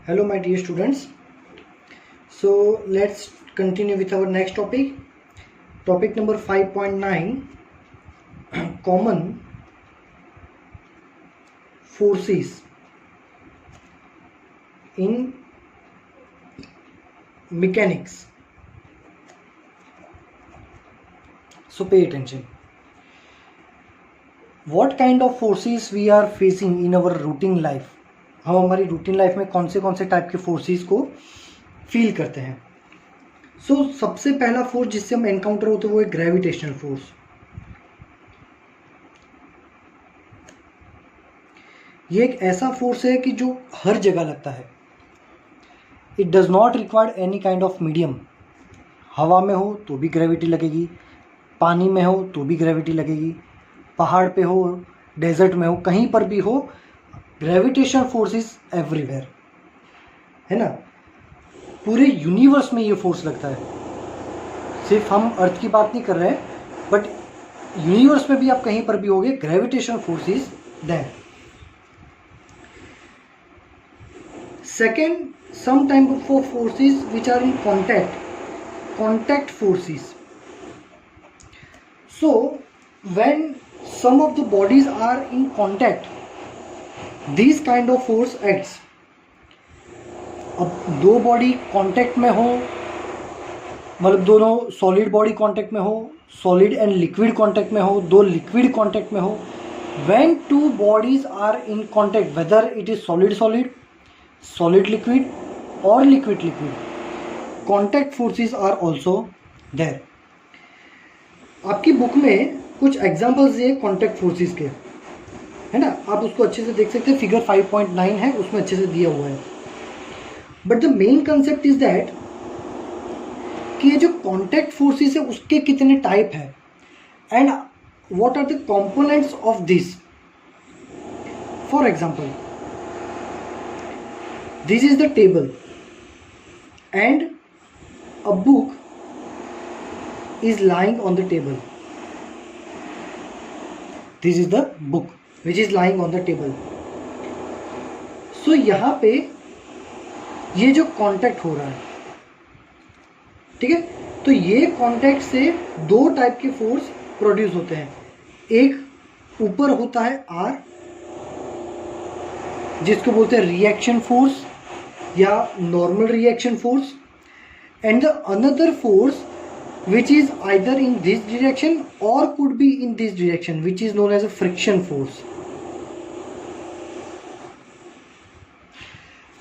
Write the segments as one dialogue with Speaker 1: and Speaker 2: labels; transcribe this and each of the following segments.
Speaker 1: Hello my dear students. So let's continue with our next topic. Topic number 5.9, common forces in mechanics. So pay attention. What kind of forces we are facing in our routine life? हम हमारी routine life में कौन से type के forces को feel करते हैं. सो सबसे पहला फोर्स जिससे हम एनकाउंटर होते हैं वो है ग्रेविटेशनल फोर्स. ये एक ऐसा फोर्स है कि जो हर जगह लगता है. It does not require any kind of medium. हवा में हो तो भी ग्रेविटी लगेगी, पानी में हो तो भी ग्रेविटी लगेगी, पहाड़ पे हो, डेजर्ट में हो, कहीं पर भी हो, ग्रेविटेशन फोर्स इज एवरीवेयर, है ना. पूरे यूनिवर्स में ये फोर्स लगता है. सिर्फ हम अर्थ की बात नहीं कर रहे हैं, बट यूनिवर्स में भी आप कहीं पर भी होगे, gravitation force is there. Second, some type of forces which are in contact forces. So when some of the bodies are in contact, these kind of force acts. अब दो बॉडी कांटेक्ट में हो, मतलब दोनों सॉलिड बॉडी कांटेक्ट में हो, solid and liquid contact में हो, दो लिक्विड कांटेक्ट में हो, when two bodies are in contact, whether it is solid liquid or liquid, contact forces are also there. आपकी बुक में कुछ एग्जांपल्स दिए कॉन्टैक्ट फोर्सेस के, है ना. आप उसको अच्छे से देख सकते हैं. फिगर 5.9 है, उसमें अच्छे से दिया हुआ है. But the main concept is that कि ये जो कॉन्टैक्ट फोर्सेस है उसके कितने टाइप है and what are the components of this. For example, this is the table and a book is lying on the table. This is the book which is lying on the table. So यहाँ पे ये जो contact हो रहा है, ठीक है, तो ये कांटेक्ट से दो टाइप के फोर्स प्रोड्यूस होते हैं. एक ऊपर होता है R, जिसको बोलते हैं रिएक्शन फोर्स या normal reaction force, and the another force which is either in this direction और could be in this direction, which is known as a friction force.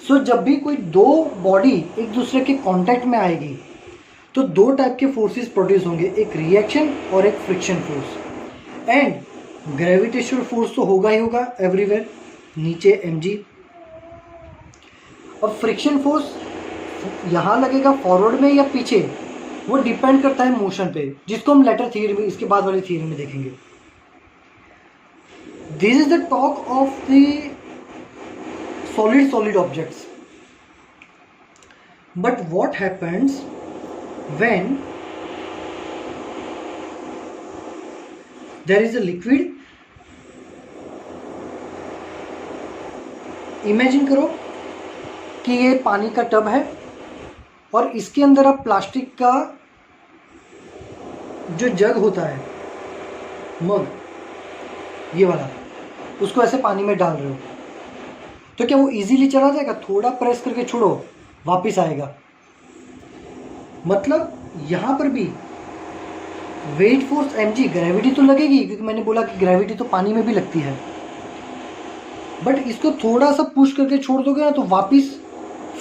Speaker 1: So जब भी कोई दो बॉडी एक दूसरे के कांटेक्ट में आएगी तो दो टाइप के फोर्सेस प्रोड्यूस होंगे, एक रिएक्शन और एक friction force. And gravitational force तो होगा ही होगा एवरीवेयर, नीचे mg. और फ्रिक्शन फोर्स यहाँ लगेगा फॉरवर्ड में या पीछे, वो डिपेंड करता है मोशन पे, जिसको हम लेटर थियरी में, इसके बाद वाली थियरी में देखेंगे. This is the talk of the solid objects. But what happens when there is a liquid? Imagine करो कि ये पानी का टब है और इसके अंदर आप प्लास्टिक का जो जग होता है, मग, ये वाला, उसको ऐसे पानी में डाल रहे हो, तो क्या वो इजीली चला जाएगा? थोड़ा प्रेस करके छोड़ो, वापस आएगा. मतलब यहां पर भी वेट फोर्स mg, ग्रेविटी तो लगेगी, क्योंकि मैंने बोला कि ग्रेविटी तो पानी में भी लगती है, बट इसको थोड़ा सा पुश करके छोड़ दोगे ना तो वापस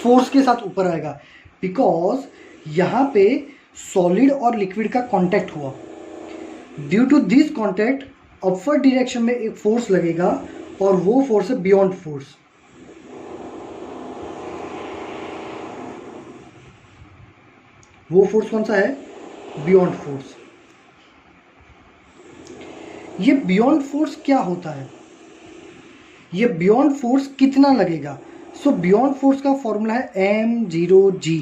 Speaker 1: फोर्स के साथ ऊपर आएगा, बिकॉज यहाँ पे सॉलिड और लिक्विड का कांटेक्ट हुआ. Due to this contact upward direction में एक फोर्स लगेगा और वो फोर्स है बियॉन्ड फोर्स. वो फोर्स कौन सा है? Beyond force. ये बियॉन्ड फोर्स क्या होता है? ये बियॉन्ड फोर्स कितना लगेगा? सो बियॉन्ड फोर्स का फॉर्मूला है m0g.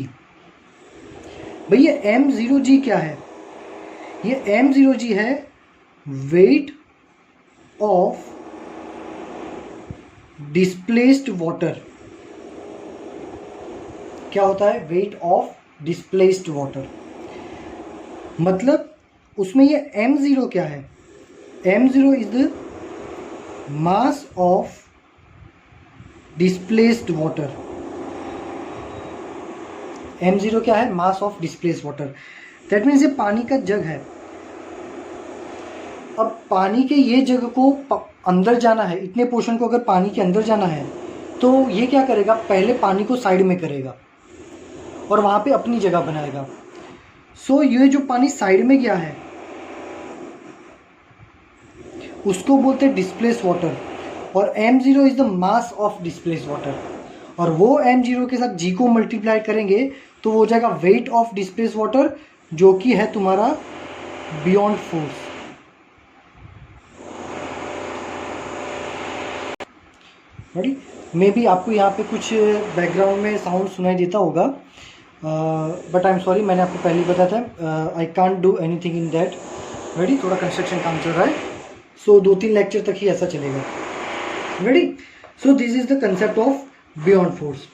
Speaker 1: भैया m0g क्या है? ये m0g है वेट ऑफ डिस्प्लेस्ड वाटर. क्या होता है, वेट ऑफ डिस्प्लेस्ड वाटर। मतलब उसमें ये m0 क्या है, m0 is the mass of displaced water. m0 क्या है, mass of displaced water. That means ये पानी का जग है। अब पानी के ये जग को अंदर जाना है, इतने पोर्शन को अगर पानी के अंदर जाना है तो ये क्या करेगा, पहले पानी को साइड में करेगा और वहाँ पे अपनी जगह बनाएगा। सो ये जो पानी साइड में गया है उसको बोलते हैं डिस्प्लेस वाटर, और m0 is the mass of displace water. और वो m0 के साथ g को मल्टीप्लाई करेंगे तो वो हो जाएगा वेट ऑफ डिस्प्लेस वाटर, जो कि है तुम्हारा बियॉन्ड फोर्स। मे बी आपको यहाँ पे कुछ बैकग्राउंड में साउंड सुनाई देता होगा, बट आई एम सॉरी, मैंने आपको पहले बताया था I can't do anything in that. Ready, थोड़ा कंस्ट्रक्शन काम चल रहा है, सो 2-3 लेक्चर तक ही ऐसा चलेगा। Ready, so this is the concept of beyond force.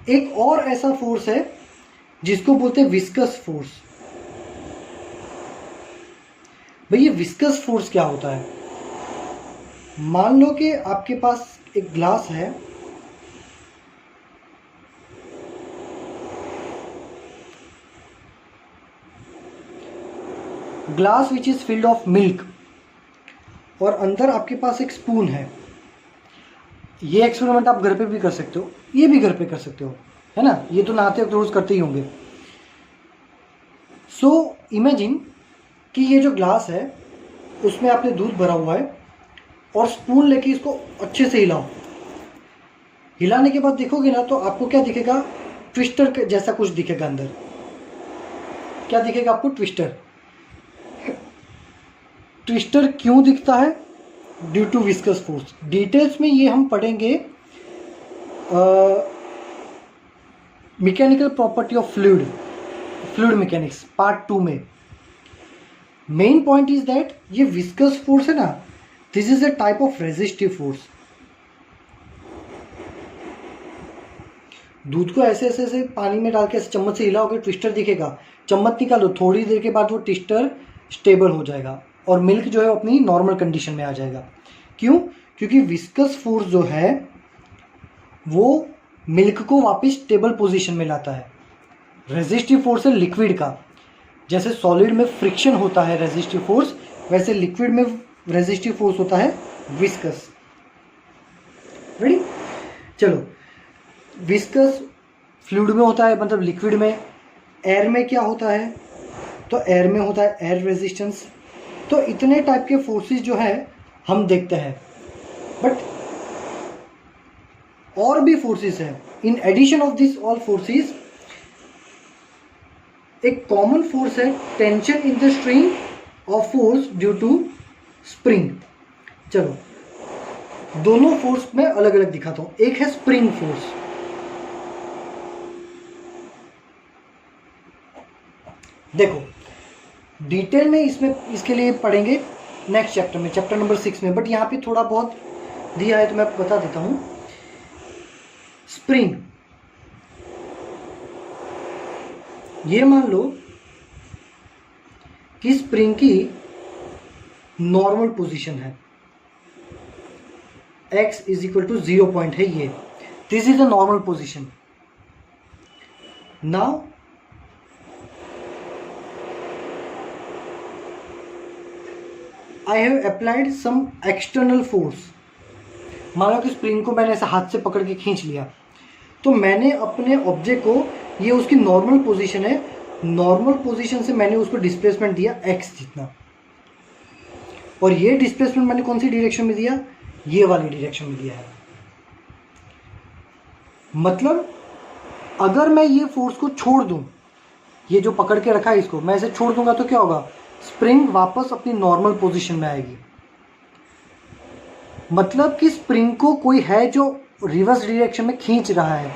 Speaker 1: एक और ऐसा फोर्स है जिसको बोलते हैं विस्कस फोर्स। भाई ये विस्कस फोर्स क्या होता है, मान लो कि आपके पास एक ग्लास है, glass which is filled of milk, और अंदर आपके पास एक स्पून है। ये एक्सपेरिमेंट आप घर पे भी कर सकते हो, ये भी घर पे कर सकते हो, है ना, ये तो नहाते वक्त रोज करते ही होंगे। सो इमेजिन कि ये जो ग्लास है उसमें आपने दूध भरा हुआ है और स्पून लेके इसको अच्छे से हिलाओ। हिलाने के बाद देखोगे ना तो आपको क्या दिखेगा, ट्विस्टर जैसा कुछ दिखेगा अंदर। क्या दिखेगा आपको, ट्विस्टर। ट्विस्टर क्यों दिखता है, due to viscous force. Details में ये हम पढ़ेंगे mechanical property of fluid, fluid mechanics part 2 में। मेन पॉइंट इज दैट ये विस्कस फोर्स है ना, this is a type of resistive force. दूध को ऐसे ऐसे ऐसे पानी में डाल के ऐसे चम्मच से हिलाओगे, ट्विस्टर दिखेगा। चम्मच निकालो, थोड़ी देर के बाद वो ट्विस्टर स्टेबल हो जाएगा और मिल्क जो है अपनी नॉर्मल कंडीशन में आ जाएगा। क्यों, क्योंकि विस्कस फोर्स जो है वो मिल्क को वापस स्टेबल पोजीशन में लाता है। रेजिस्टिव फोर्स है लिक्विड का, जैसे सॉलिड में फ्रिक्शन होता है रेजिस्टिव फोर्स, वैसे लिक्विड में रेजिस्टिव फोर्स होता है विस्कस। रेडी, चलो, विस्कस फ्लूइड में होता है, मतलब लिक्विड में। एयर में क्या होता है, तो एयर में होता है एयर रेजिस्टेंस। तो इतने टाइप के फोर्सेस जो है हम देखते हैं, बट और भी फोर्सेस हैं। In addition of this all forces एक कॉमन फोर्स है tension in the string of force due to spring. चलो दोनों फोर्स में अलग अलग दिखाता हूं। एक है स्प्रिंग फोर्स। देखो डिटेल में इसमें इसके लिए पढ़ेंगे नेक्स्ट चैप्टर में, चैप्टर नंबर 6 में, बट यहाँ पे थोड़ा बहुत दिया है तो मैं बता देता हूं। स्प्रिंग, ये मान लो कि स्प्रिंग की नॉर्मल पोजीशन है, x is equal to 0 point है ये, this is the normal position. Now I have applied some external force. मान लो कि स्प्रिंग को मैंने ऐसे हाथ से पकड़ के खींच लिया, तो मैंने अपने ऑब्जेक्ट को, ये उसकी नॉर्मल पोजीशन है, नॉर्मल पोजीशन से मैंने उसको डिस्प्लेसमेंट दिया x जितना, और ये डिस्प्लेसमेंट मैंने कौन सी डायरेक्शन में दिया, ये वाली डायरेक्शन में दिया है। मतलब अगर मैं ये फोर्स को छोड़ दूं, ये जो पकड़ के रखा है इसको मैं ऐसे छोड़ दूंगा तो क्या होगा, स्प्रिंग वापस अपनी नॉर्मल पोजीशन में आएगी। मतलब कि स्प्रिंग को कोई है जो रिवर्स डायरेक्शन में खींच रहा है,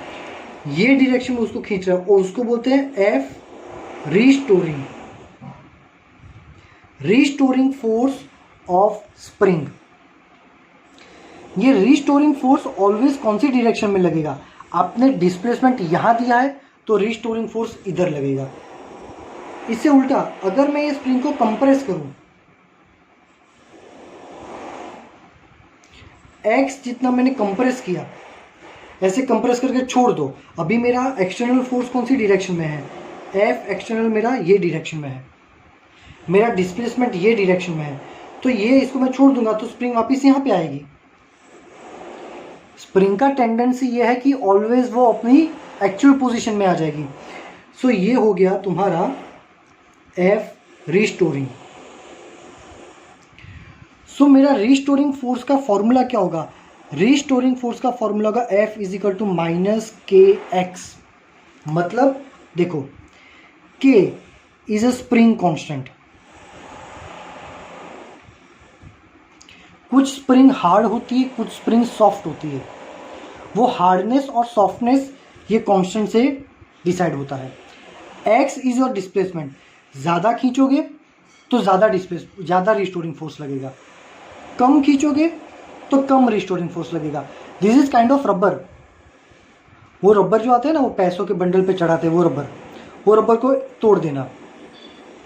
Speaker 1: ये डायरेक्शन में उसको खींच रहा है, और उसको बोलते हैं F restoring, restoring force of spring. ये रीस्टोरिंग फोर्स ऑलवेज कौन सी डायरेक्शन में लगेगा, आपने डिस्प्लेसमेंट यहाँ दिया है तो रिस्टोरिंग फोर्स इधर लगेगा। इससे उल्टा अगर मैं ये स्प्रिंग को कंप्रेस करूं, एक्स जितना मैंने कंप्रेस किया, ऐसे कंप्रेस करके छोड़ दो, अभी मेरा एक्सटर्नल फोर्स कौन सी डायरेक्शन में है, एफ एक्सटर्नल मेरा ये डायरेक्शन में है, मेरा डिस्प्लेसमेंट ये डायरेक्शन में है, तो ये इसको मैं छोड़ दूंगा तो स्प्रिंग वापस यहाँ पे आएगी। स्प्रिंग का टेंडेंसी ये है कि ऑलवेज वो अपनी एक्चुअल पोजीशन में आ जाएगी। सो ये हो गया तुम्हारा एफ रिस्टोरिंग। सो मेरा रिस्टोरिंग फोर्स का फॉर्मूला क्या होगा, रिस्टोरिंग फोर्स का फॉर्मूला होगा F is equal to minus K X. मतलब देखो K is a spring constant, कुछ स्प्रिंग हार्ड होती है, कुछ स्प्रिंग सॉफ्ट होती है, वो हार्डनेस और सॉफ्टनेस ये कांस्टेंट से डिसाइड होता है। एक्स इज योर डिस्प्लेसमेंट, ज़्यादा खींचोगे तो ज़्यादा रिस्टोरिंग फोर्स लगेगा, कम खींचोगे तो कम रिस्टोरिंग फोर्स लगेगा। This is kind of rubber. वो रबर जो आते हैं ना, वो पैसों के बंडल पे चढ़ाते हैं, वो रबर को तोड़ देना,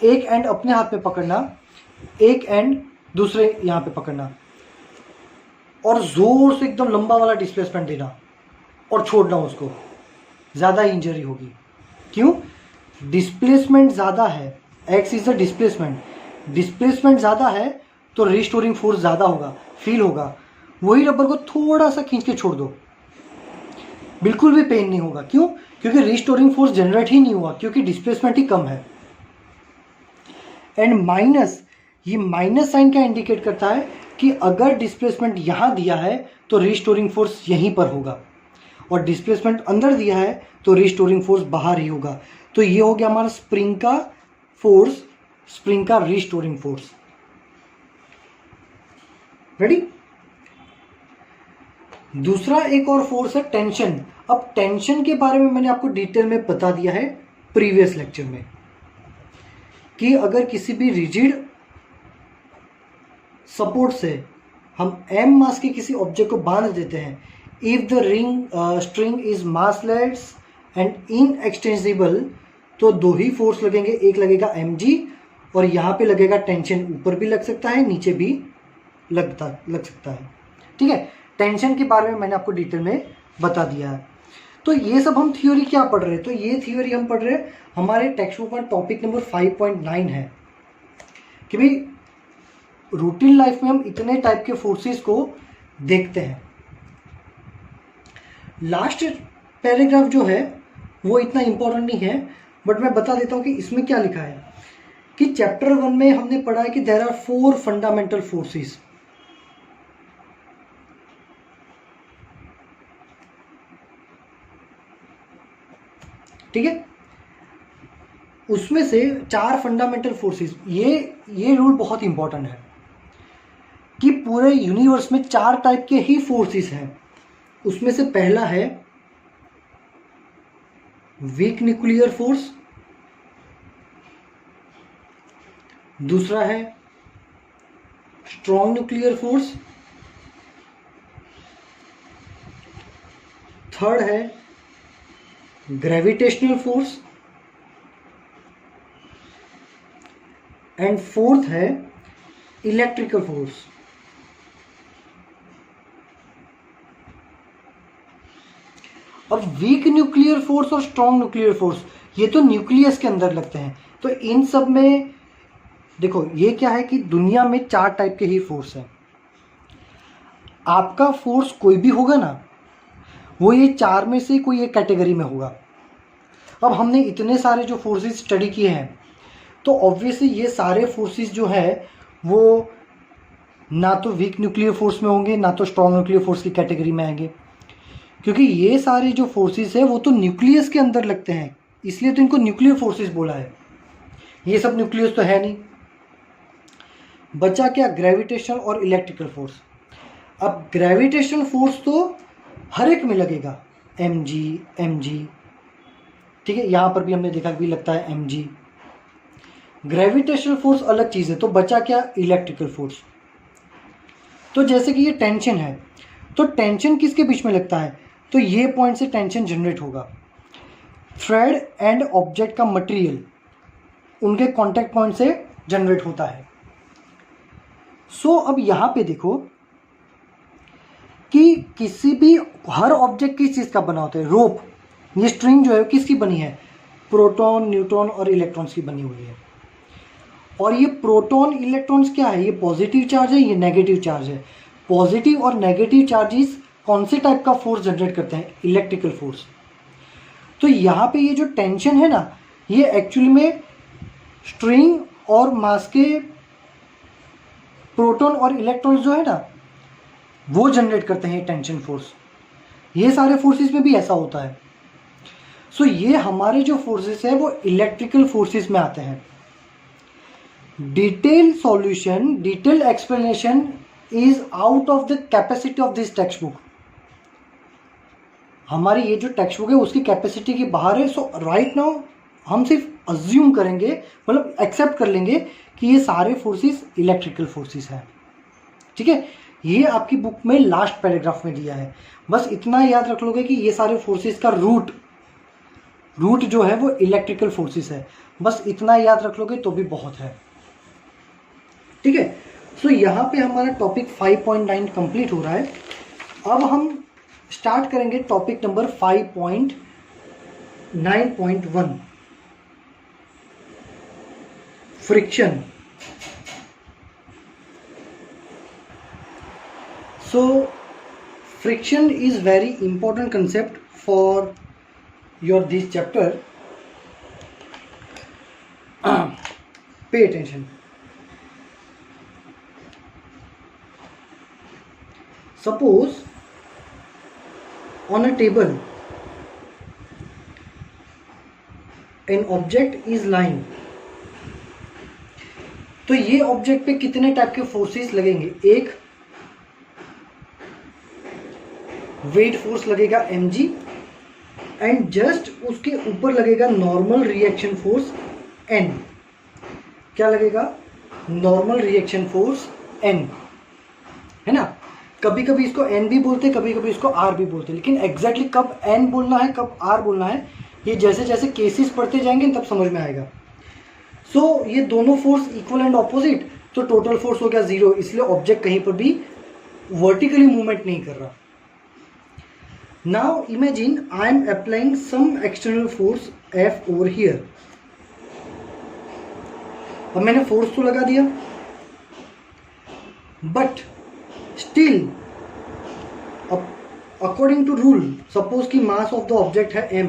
Speaker 1: एक एंड अपने हाथ में पकड़ना, एक एंड दूसरे यहाँ पे पकड़ना और जोर से एकदम लंबा वाला डिस्प्लेसमेंट देना और छोड़ना, उसको ज़्यादा इंजरी होगी। क्यों? डिस्प्लेसमेंट ज़्यादा है, x is the displacement, displacement ज़्यादा है तो रिस्टोरिंग फोर्स ज़्यादा होगा, फील होगा। वही रबर को थोड़ा सा खींच के छोड़ दो, बिल्कुल भी पेन नहीं होगा। क्यों? क्योंकि रिस्टोरिंग फोर्स जनरेट ही नहीं हुआ, क्योंकि डिस्प्लेसमेंट ही कम है। एंड माइनस, ये माइनस साइन क्या इंडिकेट करता है कि अगर डिस्प्लेसमेंट यहाँ दिया है तो रिस्टोरिंग फोर्स यहीं पर होगा, और डिस्प्लेसमेंट अंदर दिया है तो रिस्टोरिंग फोर्स बाहर ही होगा। तो ये हो गया हमारा स्प्रिंग का फोर्स, स्प्रिंग का रिस्टोरिंग फोर्स। रेडी? दूसरा एक और फोर्स है टेंशन। अब टेंशन के बारे में मैंने आपको डिटेल में बता दिया है प्रीवियस लेक्चर में कि अगर किसी भी रिजिड सपोर्ट से हम m मास के किसी ऑब्जेक्ट को बांध देते हैं, if the string is massless and inextensible, तो दो ही फोर्स लगेंगे, एक लगेगा mg और यहाँ पे लगेगा टेंशन, ऊपर भी लग सकता है नीचे भी लग सकता है। ठीक है, टेंशन के बारे में मैंने आपको डिटेल में बता दिया है। तो ये सब हम थ्योरी क्या पढ़ रहे हैं, तो ये थ्योरी हम पढ़ रहे हैं हमारे टेक्स्ट बुक का टॉपिक नंबर 5.9 है कि भाई रूटीन लाइफ में हम इतने टाइप के फोर्सेस को देखते हैं। लास्ट पैराग्राफ जो है वो इतना इंपॉर्टेंट नहीं है, बट मैं बता देता हूँ कि इसमें क्या लिखा है कि चैप्टर 1 में हमने पढ़ा है कि देयर आर 4 फंडामेंटल फोर्सेस। ठीक है, उसमें से 4 फंडामेंटल फोर्सेस, ये रूल बहुत इंपॉर्टेंट है कि पूरे यूनिवर्स में 4 टाइप के ही फोर्सेस हैं। उसमें से पहला है वीक न्यूक्लियर फोर्स, दूसरा है स्ट्रॉन्ग न्यूक्लियर फोर्स, थर्ड है ग्रेविटेशनल फोर्स एंड फोर्थ है इलेक्ट्रिकल फोर्स। अब वीक न्यूक्लियर फोर्स और स्ट्रॉन्ग न्यूक्लियर फोर्स ये तो न्यूक्लियस के अंदर लगते हैं। तो इन सब में देखो ये क्या है कि दुनिया में 4 टाइप के ही फोर्स हैं। आपका फोर्स कोई भी होगा ना, वो ये 4 में से कोई एक कैटेगरी में होगा। अब हमने इतने सारे जो फोर्सेस स्टडी किए हैं, तो ऑब्वियसली ये सारे फोर्सेस जो है वो ना तो वीक न्यूक्लियर फोर्स में होंगे, ना तो स्ट्रॉन्ग न्यूक्लियर फोर्स की कैटेगरी में आएंगे, क्योंकि ये सारे जो फोर्सेस है वो तो न्यूक्लियस के अंदर लगते हैं, इसलिए तो इनको न्यूक्लियर फोर्सेस बोला है। ये सब न्यूक्लियस तो है नहीं। बचा क्या? ग्रेविटेशन और इलेक्ट्रिकल फोर्स। अब ग्रेविटेशनल फोर्स तो हर एक में लगेगा, mg, ठीक है, यहाँ पर भी हमने देखा भी लगता है mg। ग्रेविटेशनल फोर्स अलग चीज़ है। तो बचा क्या? Electrical force. तो जैसे कि ये टेंशन है, तो टेंशन किसके बीच में लगता है? तो ये पॉइंट से टेंशन जनरेट होगा। थ्रेड एंड ऑब्जेक्ट का मटेरियल उनके कांटेक्ट पॉइंट से जनरेट होता है। अब यहाँ पे देखो कि किसी भी हर ऑब्जेक्ट किस चीज़ का बना होता है। रोप, ये स्ट्रिंग जो है किसकी बनी है, प्रोटॉन, न्यूट्रॉन और इलेक्ट्रॉन्स की बनी हुई है। और ये प्रोटॉन इलेक्ट्रॉन्स क्या है, ये पॉजिटिव चार्ज है, ये नेगेटिव चार्ज है। पॉजिटिव और नेगेटिव चार्जेस कौन से टाइप का फोर्स जनरेट करते हैं, इलेक्ट्रिकल फोर्स। तो यहाँ पे ये जो टेंशन है ना, ये एक्चुअली में स्ट्रिंग और मास के प्रोटॉन और इलेक्ट्रॉन्स जो है ना, वो जनरेट करते हैं टेंशन फोर्स। ये सारे फोर्सेस में भी ऐसा होता है। ये हमारे जो फोर्सेस है वो इलेक्ट्रिकल फोर्सेस में आते हैं। Detail solution, detail explanation is out of the capacity of this text book. हमारी ये जो टेक्स्ट बुक है उसकी कैपेसिटी के बाहर है। राइट नाउ हम सिर्फ अज्यूम करेंगे, मतलब एक्सेप्ट कर लेंगे कि ये सारे फोर्सेस इलेक्ट्रिकल फोर्सेस हैं। ठीक है, ये आपकी बुक में लास्ट पैराग्राफ में दिया है। बस इतना याद रख लोगे कि ये सारे फोर्सेस का रूट जो है वो इलेक्ट्रिकल फोर्सेस है। बस इतना याद रख लोगे तो भी बहुत है। ठीक है, यहाँ पे हमारा टॉपिक 5.9 कंप्लीट हो रहा है। अब हम स्टार्ट करेंगे topic number 5.9.1 friction. Friction is very important concept for your this chapter. Pay attention. Suppose on a table an object is lying. तो ये ऑब्जेक्ट पे कितने टाइप के फोर्सेस लगेंगे। एक वेट फोर्स लगेगा mg एंड जस्ट उसके ऊपर लगेगा नॉर्मल रिएक्शन फोर्स n। क्या लगेगा, नॉर्मल रिएक्शन फोर्स n, है ना। कभी कभी इसको n भी बोलते हैं, कभी कभी इसको r भी बोलते हैं, लेकिन एग्जैक्टली कब n बोलना है कब r बोलना है ये जैसे जैसे केसेस पढ़ते जाएंगे तब समझ में आएगा। ये दोनों फोर्स इक्वल एंड ऑपोजिट, तो टोटल फोर्स हो गया 0, इसलिए ऑब्जेक्ट कहीं पर भी वर्टिकली मूवमेंट नहीं कर रहा। Now imagine I am applying some external force F over here. अब मैंने फोर्स तो लगा दिया, but still according to rule, suppose कि मास ऑफ द ऑब्जेक्ट है m,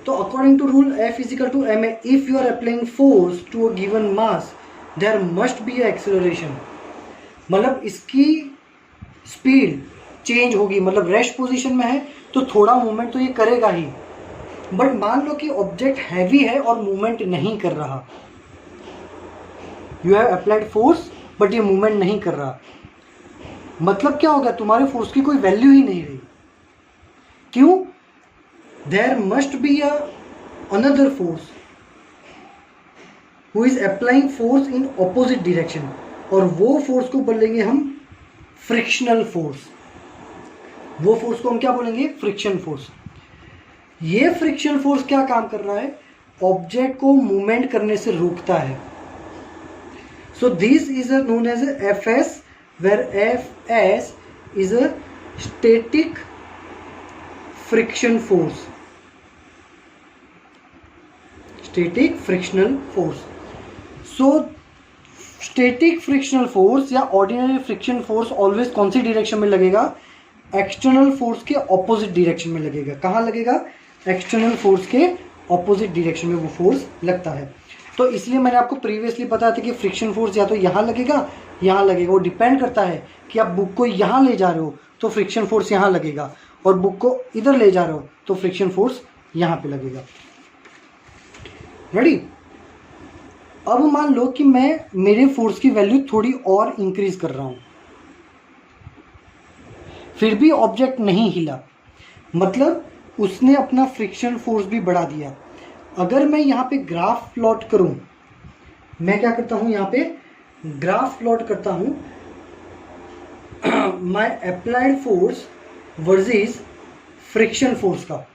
Speaker 1: तो according to rule F is equal to m है। If you are applying force to a given mass there must be acceleration, मतलब इसकी speed change होगी, मतलब rest position में है तो थोड़ा मूवमेंट तो ये करेगा ही। बट मान लो कि ऑब्जेक्ट हैवी है और मूवमेंट नहीं कर रहा, you have applied force but ये मूवमेंट नहीं कर रहा, मतलब क्या होगा, तुम्हारे फोर्स की कोई वैल्यू ही नहीं रही। क्यों, there must be another force who is applying force in opposite direction, और वो फोर्स को बोलेंगे हम फ्रिक्शनल फोर्स। वो फोर्स को हम क्या बोलेंगे, फ्रिक्शन फोर्स। ये फ्रिक्शन फोर्स क्या काम कर रहा है, ऑब्जेक्ट को मूवमेंट करने से रोकता है। So this is known as F S, where F S is a static friction force, static frictional force. So static frictional force या ऑर्डिनरी फ्रिक्शन फोर्स ऑलवेज कौन सी डायरेक्शन में लगेगा, एक्सटर्नल फोर्स के ऑपोजिट डायरेक्शन में लगेगा। कहाँ लगेगा, एक्सटर्नल फोर्स के ऑपोजिट डायरेक्शन में वो फोर्स लगता है। तो इसलिए मैंने आपको प्रीवियसली बताया था कि फ्रिक्शन फोर्स या तो यहाँ लगेगा यहाँ लगेगा, वो डिपेंड करता है कि आप बुक को यहाँ ले जा रहे हो तो फ्रिक्शन फोर्स यहाँ लगेगा, और बुक को इधर ले जा रहे हो तो फ्रिक्शन फोर्स यहाँ पे लगेगा। रेडी। अब मान लो कि मैं मेरे फोर्स की वैल्यू थोड़ी और इंक्रीज कर रहा हूँ, फिर भी ऑब्जेक्ट नहीं हिला, मतलब उसने अपना फ्रिक्शन फोर्स भी बढ़ा दिया। अगर मैं यहाँ पे ग्राफ प्लॉट करूँ, मैं क्या करता हूँ, यहाँ पे ग्राफ प्लॉट करता हूँ my applied force versus friction force का,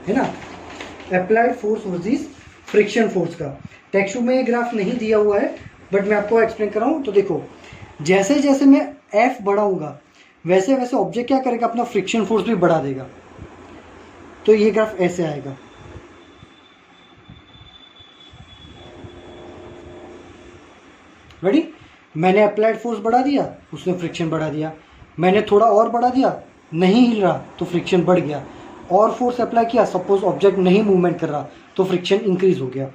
Speaker 1: है ना, applied force versus friction force का। टेक्स्ट बुक में ये ग्राफ नहीं दिया हुआ है बट मैं आपको एक्सप्लेन कर रहा हूँ। तो देखो जैसे जैसे मैं एफ बढ़ाऊंगा वैसे वैसे ऑब्जेक्ट क्या करेगा, अपना फ्रिक्शन फोर्स भी बढ़ा देगा। तो ये ग्राफ ऐसे आएगा, रेडी। मैंने अप्लाइड फोर्स बढ़ा दिया, उसने फ्रिक्शन बढ़ा दिया। मैंने थोड़ा और बढ़ा दिया, नहीं हिल रहा तो फ्रिक्शन बढ़ गया। और फोर्स अप्लाई किया, सपोज ऑब्जेक्ट नहीं मूवमेंट कर रहा तो फ्रिक्शन इंक्रीज हो गया।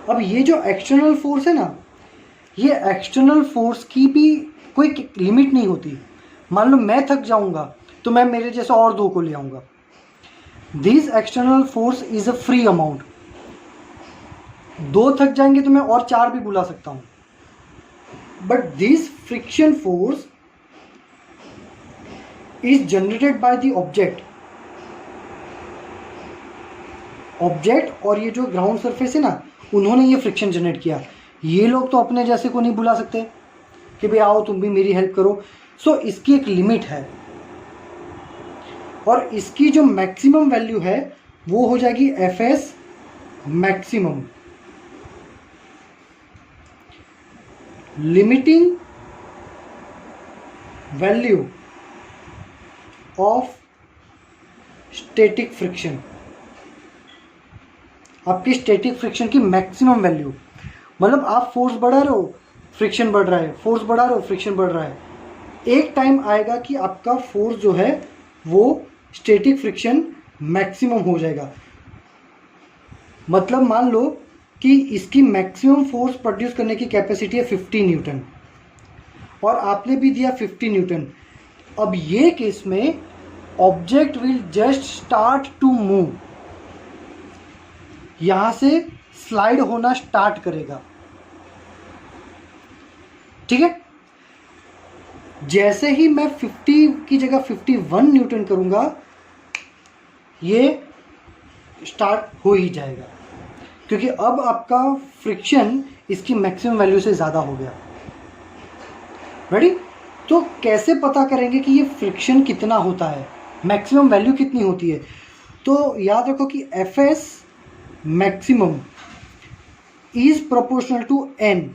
Speaker 1: अब ये जो एक्सटर्नल फोर्स है ना, ये एक्सटर्नल फोर्स की भी कोई लिमिट नहीं होती। मान लो मैं थक जाऊंगा तो मैं मेरे जैसा और दो को ले आऊंगा। This external force is a free amount. दो थक जाएंगे तो मैं और चार भी बुला सकता हूं। But this friction force is generated by the object. Object और ये जो ग्राउंड सरफेस है ना, उन्होंने ये फ्रिक्शन जनरेट किया। ये लोग तो अपने जैसे को नहीं बुला सकते कि भाई आओ तुम भी मेरी हेल्प करो। सो इसकी एक लिमिट है और इसकी जो मैक्सिमम वैल्यू है वो हो जाएगी F S maximum. Limiting value of static friction, आपकी स्टैटिक फ्रिक्शन की मैक्सिमम वैल्यू। मतलब आप फोर्स बढ़ा रहे हो, फ्रिक्शन बढ़ रहा है, फोर्स बढ़ा रहे हो, फ्रिक्शन बढ़ रहा है। एक टाइम आएगा कि आपका फोर्स जो है वो स्टैटिक फ्रिक्शन मैक्सिमम हो जाएगा। मतलब मान लो कि इसकी मैक्सिमम फोर्स प्रोड्यूस करने की कैपेसिटी है 50 न्यूटन और आपने भी दिया 50 न्यूटन। अब ये केस में object will just start to move, यहां से स्लाइड होना स्टार्ट करेगा, ठीक है। जैसे ही मैं 50 की जगह 51 न्यूटन करूंगा ये स्टार्ट हो ही जाएगा, क्योंकि अब आपका फ्रिक्शन इसकी मैक्सिमम वैल्यू से ज़्यादा हो गया। रेडी। तो कैसे पता करेंगे कि ये फ्रिक्शन कितना होता है, मैक्सिमम वैल्यू कितनी होती है? तो याद रखो कि F S maximum is proportional to N.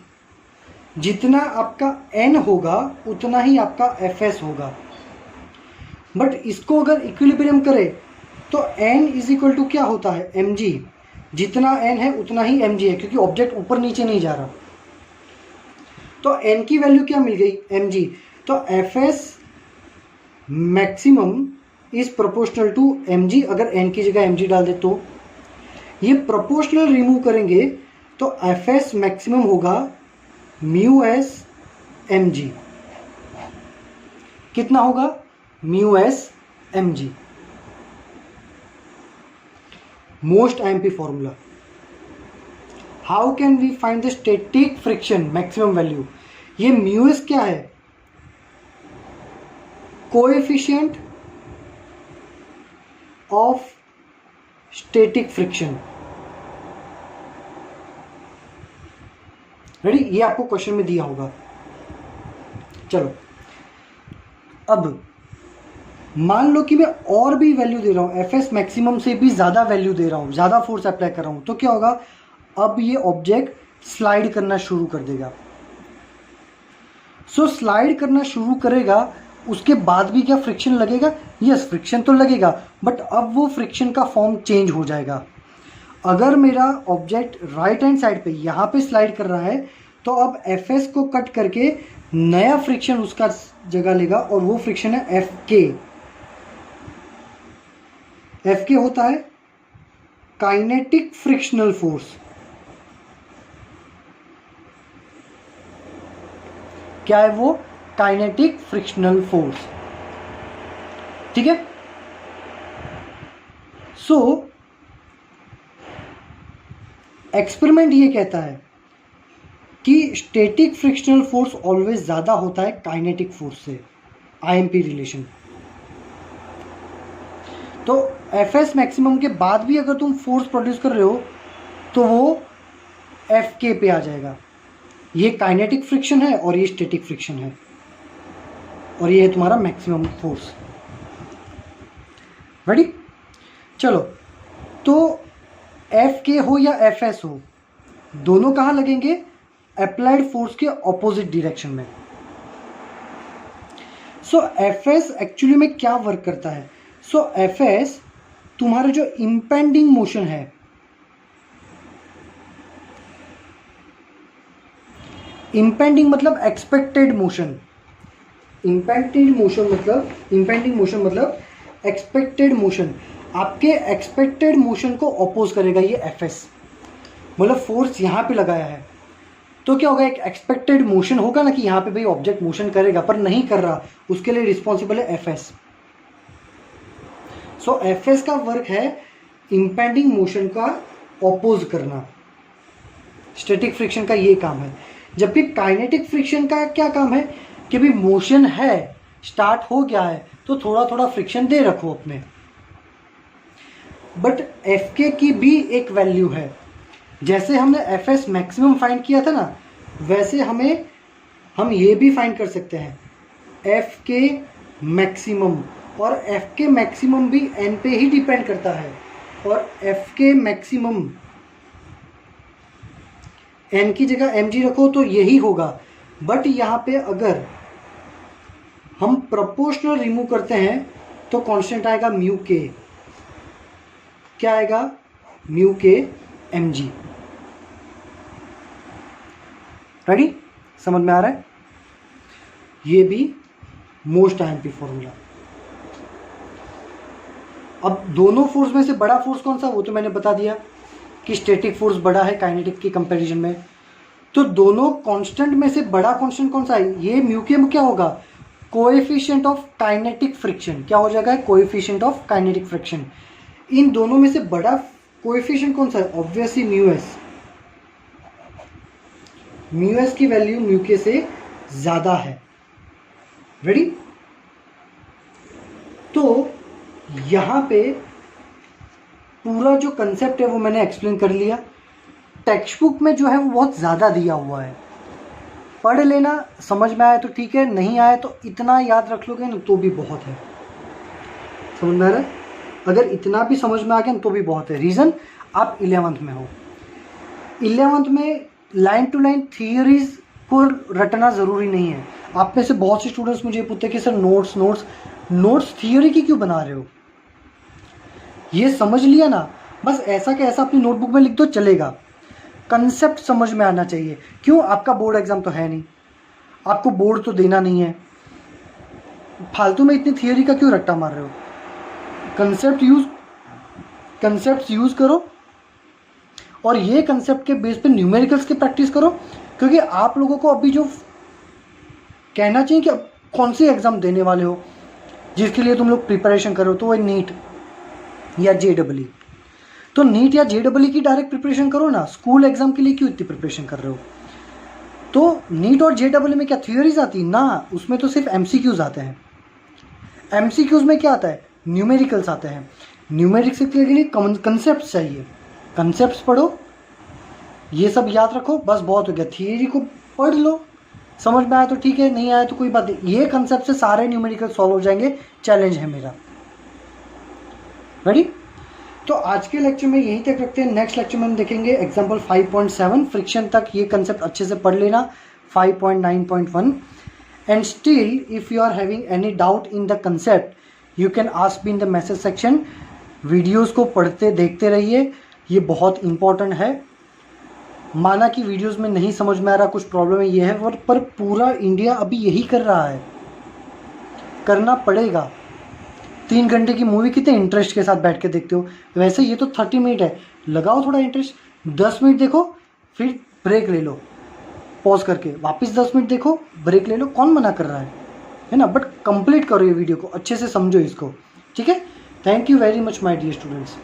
Speaker 1: जितना आपका एन होगा उतना ही आपका एफ एस होगा। बट इसको अगर इक्विलिब्रियम करें तो एन इज इक्वल टू क्या होता है, एम जी। जितना एन है उतना ही एम जी है, क्योंकि ऑब्जेक्ट ऊपर नीचे नहीं जा रहा। तो एन की वैल्यू क्या मिल गई, एम जी। तो F S maximum is proportional to M G. अगर एन की जगह एम जी डाल दे तो ये प्रोपोर्शनल रिमूव करेंगे तो एफ एस मैक्सिमम होगा म्यू एस एम जी। कितना होगा, mu S M G. Most IMP formula. How can we find the static friction maximum value? ये म्यू एस क्या है, coefficient of static friction. Ready, ये आपको क्वेश्चन में दिया होगा। चलो अब मान लो कि मैं और भी वैल्यू दे रहा हूं, एफ एस मैक्सिमम से भी ज्यादा वैल्यू दे रहा हूं, ज्यादा फोर्स अप्लाई कर रहा हूं, तो क्या होगा, अब ये ऑब्जेक्ट स्लाइड करना शुरू कर देगा। सो स्लाइड करना शुरू करेगा, उसके बाद भी क्या फ्रिक्शन लगेगा? यस, फ्रिक्शन तो लगेगा, बट अब वो फ्रिक्शन का फॉर्म चेंज हो जाएगा। अगर मेरा ऑब्जेक्ट राइट हैंड साइड पे यहाँ पे स्लाइड कर रहा है तो अब एफ एस को कट करके नया फ्रिक्शन उसका जगह लेगा और वो फ्रिक्शन है एफ के। एफ के होता है काइनेटिक फ्रिक्शनल फोर्स। क्या है वो? काइनेटिक फ्रिक्शनल फोर्स, ठीक है। सो एक्सपेरिमेंट ये कहता है कि स्टैटिक फ्रिक्शनल फोर्स ऑलवेज ज्यादा होता है काइनेटिक फोर्स से, आईएमपी रिलेशन। तो एफ एस मैक्सिमम के बाद भी अगर तुम फोर्स प्रोड्यूस कर रहे हो तो वो एफ के पे आ जाएगा। ये काइनेटिक फ्रिक्शन है और ये स्टैटिक फ्रिक्शन है। और ये है तुम्हारा मैक्सिमम फोर्स। रेडी? चलो, तो एफ के हो या एफ एस हो, दोनों कहाँ लगेंगे? अप्लाइड फोर्स के ऑपोजिट डायरेक्शन में। सो एफ एस एक्चुअली में क्या वर्क करता है? सो एफ एस तुम्हारा जो इंपेंडिंग मोशन है, इंपेंडिंग मतलब एक्सपेक्टेड मोशन, इंपेंडिंग मोशन मतलब एक्सपेक्टेड मोशन, आपके एक्सपेक्टेड मोशन को अपोज करेगा ये एफ एस। मतलब फोर्स यहाँ पे लगाया है तो क्या होगा, एक एक्सपेक्टेड मोशन होगा ना कि यहाँ पे भाई ऑब्जेक्ट मोशन करेगा, पर नहीं कर रहा, उसके लिए रिस्पॉन्सिबल है एफ एस। सो एफ एस का वर्क है इंपेंडिंग मोशन का ऑपोज करना। स्टैटिक फ्रिक्शन का ये काम है। जबकि काइनेटिक फ्रिक्शन का क्या काम है कि भी मोशन है, स्टार्ट हो गया है तो थोड़ा थोड़ा फ्रिक्शन दे रखो अपने। बट एफ के की भी एक वैल्यू है। जैसे हमने एफ एस मैक्सिमम फाइंड किया था ना, वैसे हम ये भी फाइंड कर सकते हैं एफ के मैक्सिमम। और एफ के मैक्सिमम भी एन पे ही डिपेंड करता है। और एफ के मैक्सिमम एन की जगह एम जी रखो तो यही होगा। बट यहाँ पे अगर हम प्रोपोर्शनल रिमूव करते हैं तो कांस्टेंट आएगा म्यू के। क्या आएगा? म्यू के एम जी। रेडी? समझ में आ रहा है? ये भी मोस्ट आईएमपी फॉर्मूला। अब दोनों फोर्स में से बड़ा फोर्स कौन सा, वो तो मैंने बता दिया कि स्टैटिक फोर्स बड़ा है काइनेटिक के कंपैरिजन में। तो दोनों कांस्टेंट में से बड़ा कांस्टेंट कौन सा है? ये म्यू के क्या होगा? Coefficient of kinetic friction. क्या हो जाएगा? Coefficient of kinetic friction. इन दोनों में से बड़ा कोएफिशिएंट कौन सा है? Obviously mu s. Mu s की वैल्यू म्यू के से ज्यादा है। रेडी? तो यहां पे पूरा जो कंसेप्ट है वो मैंने एक्सप्लेन कर लिया। टेक्स्ट बुक में जो है वो बहुत ज़्यादा दिया हुआ है, पढ़ लेना, समझ में आया तो ठीक है, नहीं आया तो इतना याद रख लोगे ना तो भी बहुत है। समझ में आ रहा है? अगर इतना भी समझ में आ गया तो भी बहुत है। रीज़न, आप 11th में हो। 11th में लाइन टू लाइन थियरीज को रटना ज़रूरी नहीं है। आप में से बहुत से स्टूडेंट्स मुझे पूछते हैं कि सर नोट्स थियरी की क्यों बना रहे हो? ये समझ लिया ना, बस ऐसा कि ऐसा अपनी नोटबुक में लिख दो, चलेगा। कंसेप्ट समझ में आना चाहिए। क्यों? आपका बोर्ड एग्जाम तो है नहीं, आपको बोर्ड तो देना नहीं है, फालतू में इतनी थियरी का क्यों रट्टा मार रहे हो? कंसेप्ट यूज करो और ये कंसेप्ट के बेस पे न्यूमेरिकल्स की प्रैक्टिस करो। क्योंकि आप लोगों को अभी जो कहना चाहिए कि अब कौन सी एग्जाम देने वाले हो जिसके लिए तुम लोग प्रिपरेशन करो, तो वो नीट या JEE। तो नीट या JEE की डायरेक्ट प्रिपरेशन करो ना, स्कूल एग्जाम के लिए क्यों इतनी प्रिपरेशन कर रहे हो? तो नीट और JEE में क्या थियोरीज आती ना? उसमें तो सिर्फ MCQs आते हैं। MCQs में क्या आता है? न्यूमेरिकल्स आते हैं। न्यूमेरिक्स के लिए कंसेप्ट चाहिए, कंसेप्ट पढ़ो, ये सब याद रखो, बस बहुत हो गया। थियरी को पढ़ लो, समझ में आया तो ठीक है, नहीं आया तो कोई बात नहीं। ये कंसेप्ट से सारे न्यूमेरिकल सॉल्व हो जाएंगे, चैलेंज है मेरा। रेडी? तो आज के लेक्चर में यहीं तक रखते हैं। नेक्स्ट लेक्चर में हम देखेंगे एग्जाम्पल 5.7 फ्रिक्शन तक। ये कंसेप्ट अच्छे से पढ़ लेना। 5.9.1 and still if you are having any doubt in the concept you can ask me in the message section. Videos को पढ़ते देखते रहिए, ये बहुत इंपॉर्टेंट है। माना कि वीडियोस में नहीं समझ में आ रहा, कुछ प्रॉब्लम है, ये है, पर पूरा इंडिया अभी यही कर रहा है, करना पड़ेगा। 3 घंटे की मूवी कितने इंटरेस्ट के साथ बैठ के देखते हो? वैसे ये तो 30 मिनट है, लगाओ थोड़ा इंटरेस्ट। 10 मिनट देखो, फिर ब्रेक ले लो, पॉज करके वापस 10 मिनट देखो, ब्रेक ले लो। कौन मना कर रहा है ना? बट कंप्लीट करो ये वीडियो को, अच्छे से समझो इसको, ठीक है? Thank you very much my dear students.